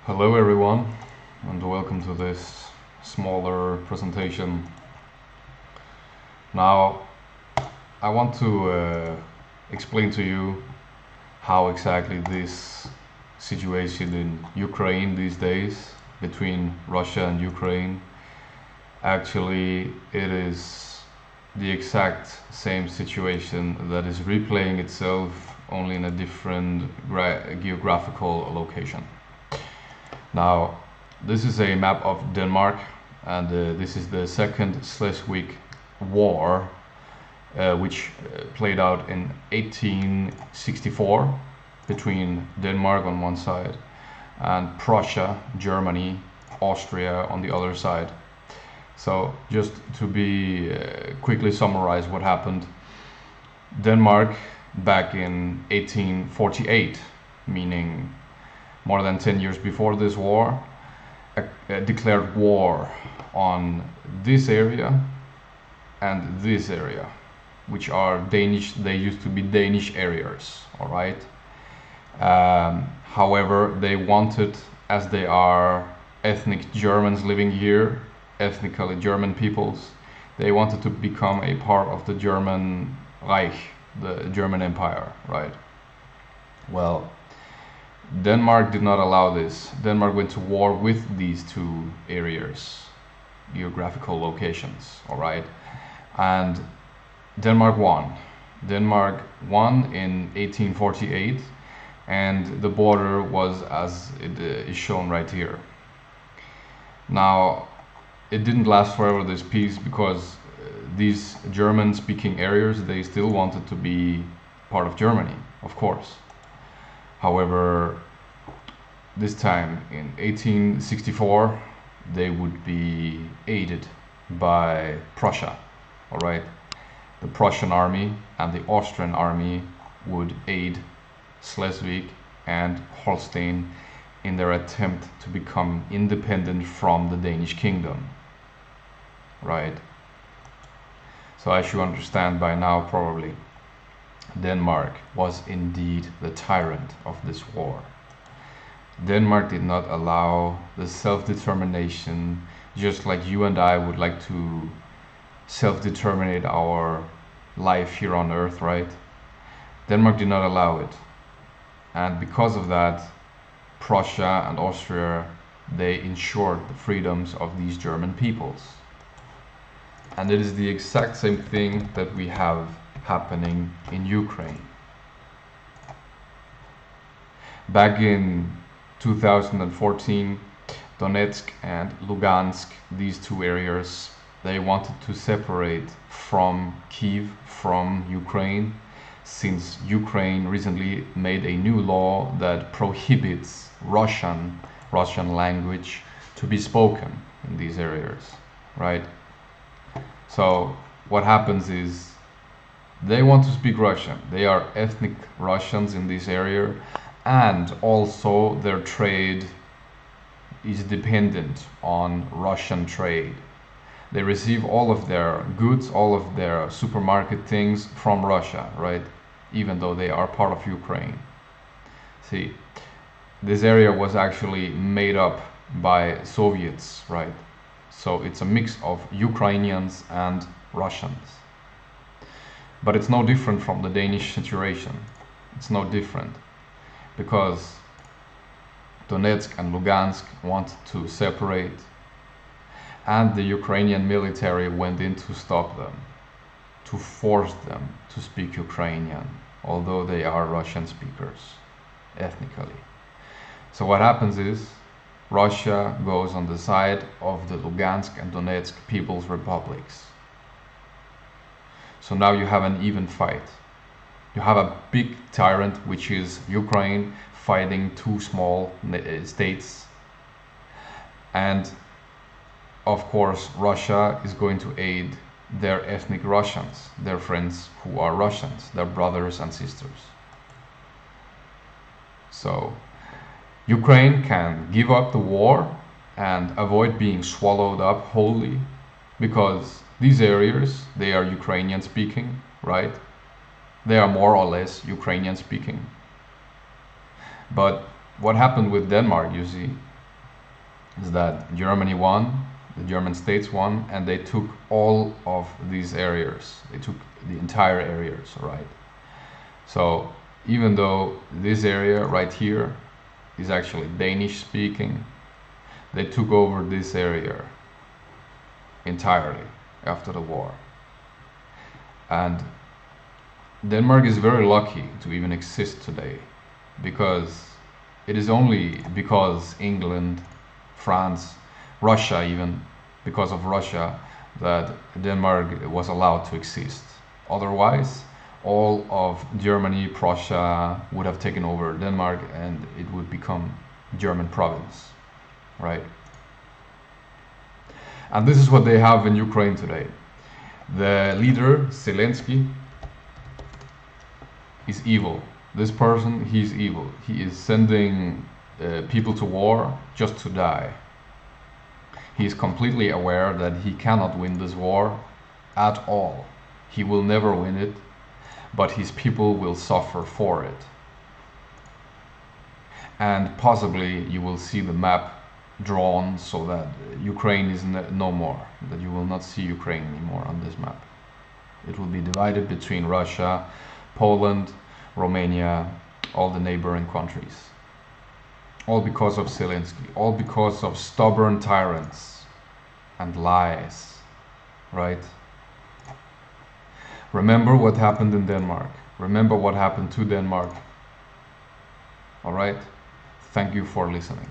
Hello everyone, and welcome to this smaller presentation. Now I want to explain to you how exactly this situation in Ukraine these days, between Russia and Ukraine, actually it is the exact same situation that is replaying itself, only in a different geographical location. Now, this is a map of Denmark, and this is the Second Schleswig War, which played out in 1864 between Denmark on one side and Prussia, Germany, Austria on the other side. So, just to be quickly summarize what happened, Denmark back in 1848, meaning more than 10 years before this war, declared war on this area and this area, which are Danish. They used to be Danish areas, all right? However, they wanted, as they are ethnic Germans living here, ethnically German peoples, they wanted to become a part of the German Reich, the German Empire, right? Well, Denmark did not allow this. Denmark went to war with these two areas, geographical locations, all right? And Denmark won. Denmark won in 1848, and the border was as it is shown right here. Now, it didn't last forever, this peace, because these German-speaking areas, they still wanted to be part of Germany, of course. However, this time in 1864, they would be aided by Prussia, all right? The Prussian army and the Austrian army would aid Schleswig and Holstein in their attempt to become independent from the Danish kingdom, right? So as you understand by now, probably, Denmark was indeed the tyrant of this war. Denmark did not allow the self-determination, just like you and I would like to self-determine our life here on earth, right? Denmark did not allow it. And because of that, Prussia and Austria, they ensured the freedoms of these German peoples. And it is the exact same thing that we have happening in Ukraine. Back in 2014, Donetsk and Lugansk, these two areas, they wanted to separate from Kiev, from Ukraine, since Ukraine recently made a new law that prohibits Russian language to be spoken in these areas, right? So what happens is they want to speak Russian. They are ethnic Russians in this area, and also their trade is dependent on Russian trade. They receive all of their goods, all of their supermarket things from Russia, right? Even though they are part of Ukraine. See, this area was actually made up by Soviets, right? So it's a mix of Ukrainians and Russians. But it's no different from the Danish situation. It's no different, because Donetsk and Lugansk wanted to separate, and the Ukrainian military went in to stop them, to force them to speak Ukrainian, although they are Russian speakers, ethnically. So what happens is, Russia goes on the side of the Lugansk and Donetsk People's Republics. So now you have an even fight. You have a big tyrant, which is Ukraine, fighting two small states. And of course, Russia is going to aid their ethnic Russians, their friends who are Russians, their brothers and sisters. So Ukraine can give up the war and avoid being swallowed up wholly, because these areas, they are Ukrainian speaking, right? They are more or less Ukrainian speaking. But what happened with Denmark, you see, is that Germany won, the German states won, and they took all of these areas. They took the entire areas, right? So even though this area right here is actually Danish speaking, they took over this area entirely after the war. And Denmark is very lucky to even exist today, because it is only because England, France, Russia, even because of Russia, that Denmark was allowed to exist. Otherwise, all of Germany, Prussia would have taken over Denmark and it would become German province, right? And this is what they have in Ukraine today. The leader, Zelensky, is evil. This person, he's evil. He is sending people to war just to die. He is completely aware that he cannot win this war at all. He will never win it, but his people will suffer for it. And possibly you will see the map drawn so that Ukraine is no more, that you will not see Ukraine anymore on this map. It will be divided between Russia, Poland, Romania, all the neighboring countries. All because of Zelensky, all because of stubborn tyrants and lies, right? Remember what happened in Denmark. Remember what happened to Denmark. All right? Thank you for listening.